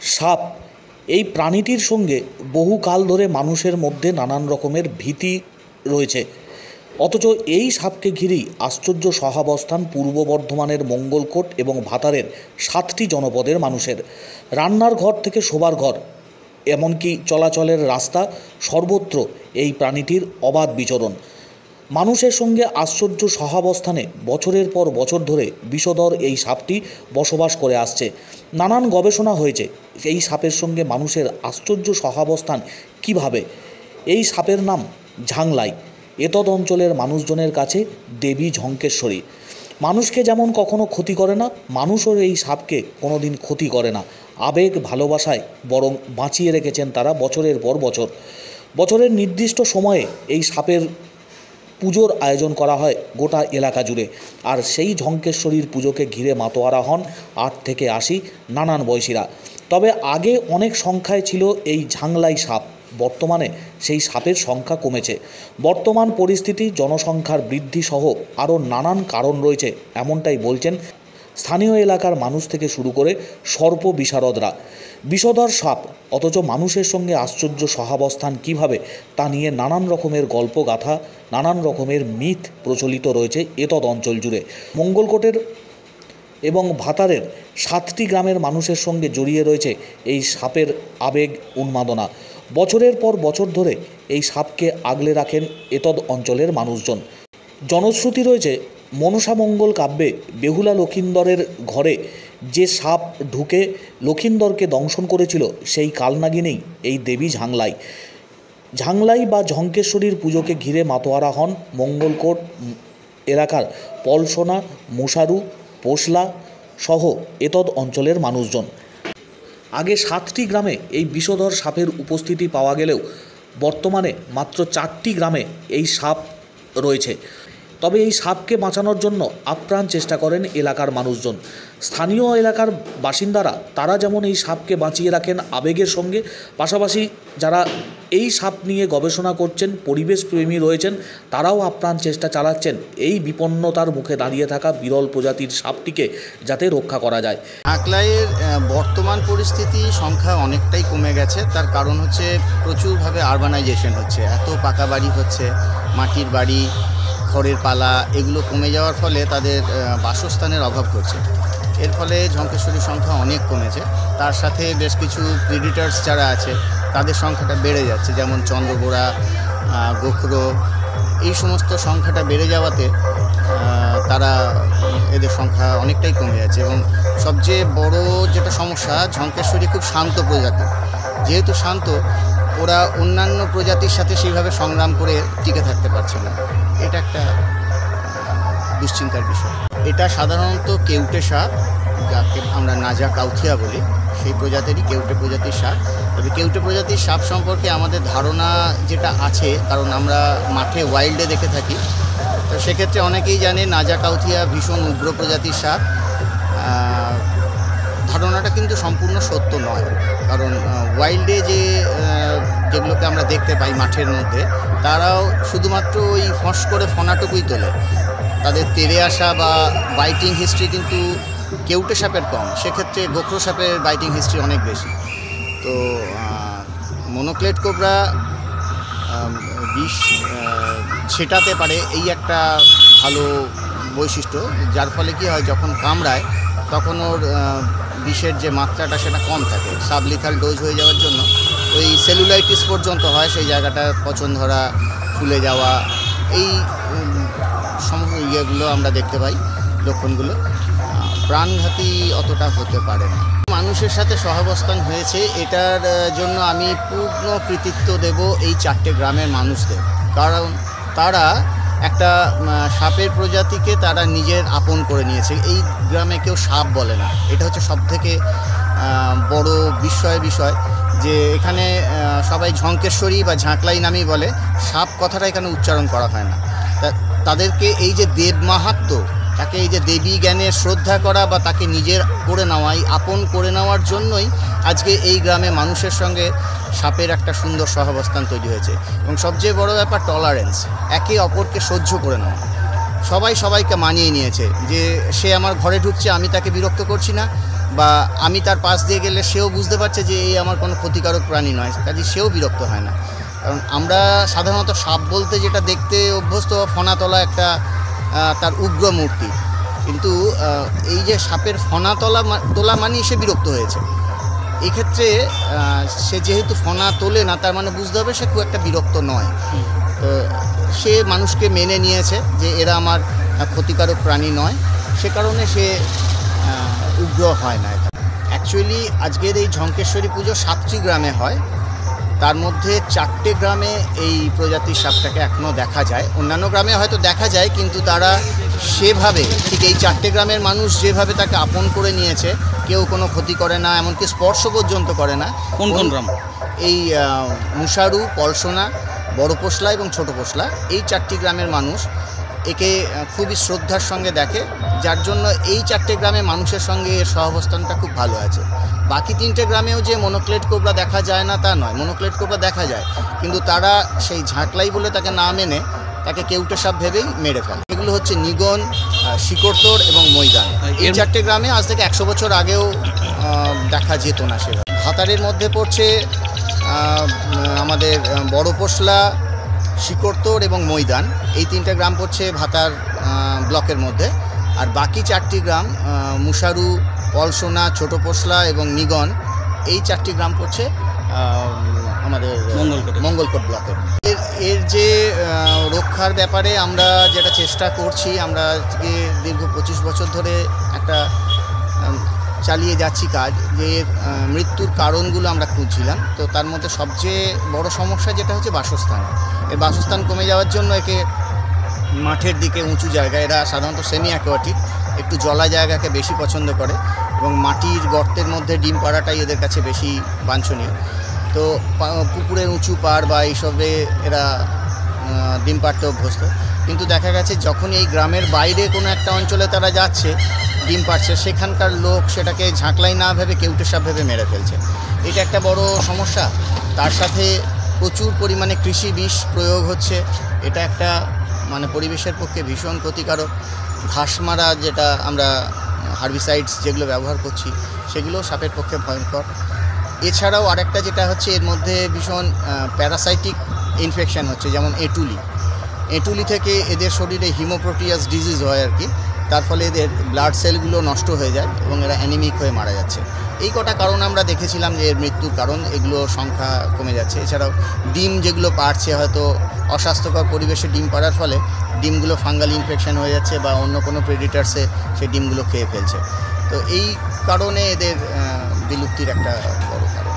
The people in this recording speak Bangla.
সাপ এই প্রাণীটির সঙ্গে বহুকাল ধরে মানুষের মধ্যে নানান রকমের ভীতি রয়েছে, অথচ এই সাপকে ঘিরেই আশ্চর্য সহাবস্থান পূর্ব বর্ধমানের মঙ্গলকোট এবং ভাতারের 7টি জনপদের মানুষের। রান্নার ঘর থেকে শোবার ঘর, এমনকি চলাচলের রাস্তা, সর্বত্র এই প্রাণীটির অবাধ বিচরণ। মানুষের সঙ্গে আশ্চর্য সহাবস্থানে বছরের পর বছর ধরে বিষধর এই সাপটি বসবাস করে আসছে। নানান গবেষণা হয়েছে এই সাপের সঙ্গে মানুষের আশ্চর্য সহাবস্থান কিভাবে। এই সাপের নাম ঝাংলাই। এতদ অঞ্চলের মানুষজনের কাছে দেবী ঝঙ্কেশ্বরী। মানুষকে যেমন কখনো ক্ষতি করে না, মানুষও এই সাপকে কোনোদিন ক্ষতি করে না। আবেগ ভালোবাসায় বরং বাঁচিয়ে রেখেছেন তারা বছরের পর বছর। বছরের নির্দিষ্ট সময়ে এই সাপের পুজোর আয়োজন করা হয় গোটা এলাকা জুড়ে। আর সেই ঝঙ্কেশ্বরীর পুজোকে ঘিরে মাতোয়ারা হন 8 থেকে 80 নানান বয়সীরা। তবে আগে অনেক সংখ্যায় ছিল এই ঝাংলাই সাপ, বর্তমানে সেই সাপের সংখ্যা কমেছে। বর্তমান পরিস্থিতি, জনসংখ্যার বৃদ্ধি সহ আরও নানান কারণ রয়েছে, এমনটাই বলছেন স্থানীয় এলাকার মানুষ থেকে শুরু করে সর্প বিশারদরা। বিষধর সাপ অথচ মানুষের সঙ্গে আশ্চর্য সহাবস্থান কিভাবে, তা নিয়ে নানান রকমের গল্পগাথা, নানান রকমের মিথ প্রচলিত রয়েছে এতদ অঞ্চল জুড়ে। মঙ্গলকোটের এবং ভাতারের 7টি গ্রামের মানুষের সঙ্গে জড়িয়ে রয়েছে এই সাপের আবেগ উন্মাদনা। বছরের পর বছর ধরে এই সাপকে আগলে রাখেন এতদ অঞ্চলের মানুষজন। জনশ্রুতি রয়েছে মনসামঙ্গল কাব্যে বেহুলা লক্ষিন্দরের ঘরে যে সাপ ঢুকে লক্ষিন্দরকে দংশন করেছিল, সেই কালনাগিনেই এই দেবী ঝাংলাই। ঝাংলাই বা ঝঙ্কেশ্বরীর পুজোকে ঘিরে মাতোয়ারা হন মঙ্গলকোট এলাকার পলসোনা, মুসারু, পোশলা সহ এতদ অঞ্চলের মানুষজন। আগে 7টি গ্রামে এই বিষধর সাপের উপস্থিতি পাওয়া গেলেও বর্তমানে মাত্র 4টি গ্রামে এই সাপ রয়েছে। তবে এই সাপকে বাঁচানোর জন্য আপ্রাণ চেষ্টা করেন এলাকার মানুষজন। স্থানীয় এলাকার বাসিন্দারা তারা যেমন এই সাপকে বাঁচিয়ে রাখেন আবেগের সঙ্গে, পাশাপাশি যারা এই সাপ নিয়ে গবেষণা করছেন, পরিবেশ প্রেমী রয়েছেন, তারাও আপ্রাণ চেষ্টা চালাচ্ছেন এই বিপন্নতার মুখে দাঁড়িয়ে থাকা বিরল প্রজাতির সাপটিকে যাতে রক্ষা করা যায়। ঝাংলাইয়ের বর্তমান পরিস্থিতি সংখ্যা অনেকটাই কমে গেছে। তার কারণ হচ্ছে প্রচুরভাবে আরবানাইজেশন হচ্ছে, এত পাকা বাড়ি হচ্ছে, মাটির বাড়ি, খড়ের পালা এগুলো কমে যাওয়ার ফলে তাদের বাসস্থানের অভাব ঘটছে। এর ফলে ঝঙ্কেশ্বরীর সংখ্যা অনেক কমেছে। তার সাথে বেশ কিছু প্রিডিটার্স যারা আছে তাদের সংখ্যাটা বেড়ে যাচ্ছে, যেমন চন্দ্রবোড়া, গোখরো, এই সমস্ত সংখ্যাটা বেড়ে যাওয়াতে তারা এদের সংখ্যা অনেকটাই কমে যাচ্ছে। এবং সবচেয়ে বড় যেটা সমস্যা, ঝঙ্কেশ্বরী খুব শান্ত প্রজাতি। যেহেতু শান্ত, ওরা অন্যান্য প্রজাতির সাথে সেইভাবে সংগ্রাম করে টিকে থাকতে পারছে না। এটা একটা দুশ্চিন্তার বিষয়। এটা সাধারণত কেউটে সাপ, যাকে আমরা নাজা কাউথিয়া বলি, সেই প্রজাতিরই কেউটে প্রজাতির সাপ। তবে কেউটে প্রজাতির সাপ সম্পর্কে আমাদের ধারণা যেটা আছে, কারণ আমরা মাঠে ওয়াইল্ডে দেখে থাকি, তো সেক্ষেত্রে অনেকেই জানে নাজা কাউথিয়া ভীষণ উগ্র প্রজাতির সাপ। ধারণাটা কিন্তু সম্পূর্ণ সত্য নয়, কারণ ওয়াইল্ডে যেগুলোকে আমরা দেখতে পাই মাঠের মধ্যে, তারাও শুধুমাত্র ওই ফস করে ফনাটুকুই তোলে। তাদের তেড়ে আসা বা বাইটিং হিস্ট্রি কিন্তু কেউটে সাপের কম, সেক্ষেত্রে গোখরো সাপের বাইটিং হিস্ট্রি অনেক বেশি। তো মনোক্লেট কোবরা বিষ ছেটাতে পারে, এই একটা ভালো বৈশিষ্ট্য, যার ফলে কি হয়, যখন কামড়ায় তখন ওর বিষের যে মাত্রাটা সেটা কম থাকে। সাবলিথাল ডোজ হয়ে যাওয়ার জন্য ওই সেলুলাইটিস পর্যন্ত হয়, সেই জায়গাটা পচন ধরা, ফুলে যাওয়া, এই সমস্ত ইয়েগুলো আমরা দেখতে পাই, লক্ষণগুলো। প্রাণঘাতী অতটা হতে পারে না। মানুষের সাথে সহাবস্থান হয়েছে, এটার জন্য আমি পূর্ণ কৃতিত্ব দেব এই 4টে গ্রামের মানুষদের। কারণ তারা একটা সাপের প্রজাতিকে তারা নিজের আপন করে নিয়েছে। এই গ্রামে কেউ সাপ বলে না, এটা হচ্ছে সবথেকে বড় বিষয়, যে এখানে সবাই ঝঙ্কেশ্বরী বা ঝাঁকলাই নামেই বলে, সাপ কথাটা এখানে উচ্চারণ করা হয় না। তাদেরকে এই যে দেব মাহাত্ম্য, তাকে এই যে দেবী জ্ঞানের শ্রদ্ধা করা বা তাকে নিজের করে নেওয়া, এই আপন করে নেওয়ার জন্যই আজকে এই গ্রামে মানুষের সঙ্গে সাপের একটা সুন্দর সহাবস্থান তৈরি হয়েছে। এবং সবচেয়ে বড় ব্যাপার টলারেন্স, একে অপরকে সহ্য করে নেওয়া। সবাই সবাইকে মানিয়ে নিয়েছে যে সে আমার ঘরে ঢুকছে, আমি তাকে বিরক্ত করছি না, বা আমি তার পাশ দিয়ে গেলে সেও বুঝতে পারছে যে এই আমার কোনো ক্ষতিকারক প্রাণী নয়, কাজে সেও বিরক্ত হয় না। কারণ আমরা সাধারণত সাপ বলতে যেটা দেখতে অভ্যস্ত, ফনা তোলা একটা তার উগ্র মূর্তি, কিন্তু এই যে সাপের ফনা তোলা মানেই সে বিরক্ত হয়েছে। এই ক্ষেত্রে সে যেহেতু ফনা তোলে না, তার মানে বুঝতে হবে সে খুব একটা বিরক্ত নয়। তো সে মানুষকে মেনে নিয়েছে যে এরা আমার ক্ষতিকারক প্রাণী নয়, সে কারণে সে উগ্র হয় না। অ্যাকচুয়ালি আজকের এই ঝঙ্কেশ্বরী পুজো 7টি গ্রামে হয়, তার মধ্যে 4টে গ্রামে এই প্রজাতির সাপটাকে এখনও দেখা যায়। অন্যান্য গ্রামে হয়তো দেখা যায়, কিন্তু তারা সেভাবে ঠিক এই 4টে গ্রামের মানুষ যেভাবে তাকে আপন করে নিয়েছে, কেউ কোনো ক্ষতি করে না, এমনকি স্পর্শ পর্যন্ত করে না। কোন কোন গ্রাম? এই মুশারু, পলসোনা, বড় পোশলা এবং ছোট পোশলা, এই 4টি গ্রামের মানুষ একে খুবই শ্রদ্ধার সঙ্গে দেখে, যার জন্য এই 4টে গ্রামে মানুষের সঙ্গে এর সহাবস্থানটা খুব ভালো আছে। বাকি 3টে গ্রামেও যে মনোক্লেট কোবরা দেখা যায় না তা নয়, মনোক্লেট কোবরা দেখা যায়, কিন্তু তারা সেই ঝাঁকলাই বলে তাকে না মেনে তাকে কেউটে সাপ ভেবেই মেরে ফেলে। এগুলো হচ্ছে নিগন, শিকড়তোড় এবং ময়দান। এই 4টে গ্রামে আজ থেকে 100 বছর আগেও দেখা যেত না সেটা। ভাতারের মধ্যে পড়ছে আমাদের বড় পোশলা, শিকড়তোড় এবং ময়দান, এই 3টে গ্রাম পড়ছে ভাতার ব্লকের মধ্যে। আর বাকি 4টি গ্রাম মুশারু, পলসোনা, ছোট পোশলা এবং নিগন, এই 4টি গ্রাম পড়ছে আমাদের মঙ্গলকোট ব্লকের। এর যে রক্ষার ব্যাপারে আমরা যেটা চেষ্টা করছি, আমরা আজকে দীর্ঘ 25 বছর ধরে একটা চালিয়ে যাচ্ছি কাজ, যে মৃত্যুর কারণগুলো আমরা খুঁজছিলাম। তো তার মধ্যে সবচেয়ে বড় সমস্যা যেটা হচ্ছে বাসস্থান। এর বাসস্থান কমে যাওয়ার জন্য একে মাঠের দিকে, উঁচু জায়গায়, এরা সাধারণত সেমি অ্যাকোয়াটিক, একটু জলা জায়গাকে বেশি পছন্দ করে এবং মাটির গর্তের মধ্যে ডিম পাড়াটাই এদের কাছে বেশি বাঞ্ছনীয়। তো পুকুরের উঁচু পাড় বা এইসবে এরা ডিম পাড়তে অভ্যস্ত, কিন্তু দেখা গেছে যখন এই গ্রামের বাইরে কোনো একটা অঞ্চলে তারা যাচ্ছে ডিম পাড়ছে, সেখানকার লোক সেটাকে ঝাঁকলাই না ভেবে কেউটে সাপ ভেবে মেরে ফেলছে। এটা একটা বড় সমস্যা। তার সাথে প্রচুর পরিমাণে কৃষি বিষ প্রয়োগ হচ্ছে, এটা একটা মানে পরিবেশের পক্ষে ভীষণ ক্ষতিকারক। ঘাস মারা, যেটা আমরা হার্বিসাইডস যেগুলো ব্যবহার করছি, সেগুলো সাপের পক্ষে ভয়ঙ্কর। এছাড়াও আরেকটা যেটা হচ্ছে, এর মধ্যে ভীষণ প্যারাসাইটিক ইনফেকশান হচ্ছে, যেমন এঁটুলি থেকে এদের শরীরে হিমোপ্রোটিয়াস ডিজিজ হয় আর কি, তার ফলে এদের ব্লাড সেলগুলো নষ্ট হয়ে যায় এবং এরা অ্যানিমিক হয়ে মারা যাচ্ছে। এই কটা কারণ আমরা দেখেছিলাম যে এর মৃত্যুর কারণ, এগুলো সংখ্যা কমে যাচ্ছে। এছাড়াও ডিম যেগুলো পাড়ছে, হয়তো অস্বাস্থ্যকর পরিবেশে ডিম পাড়ার ফলে ডিমগুলো ফাঙ্গাল ইনফেকশন হয়ে যাচ্ছে বা অন্য কোনো প্রেডিটার্সে সেই ডিমগুলো খেয়ে ফেলছে। তো এই কারণে এদের বিলুপ্তির একটা বড় কারণ।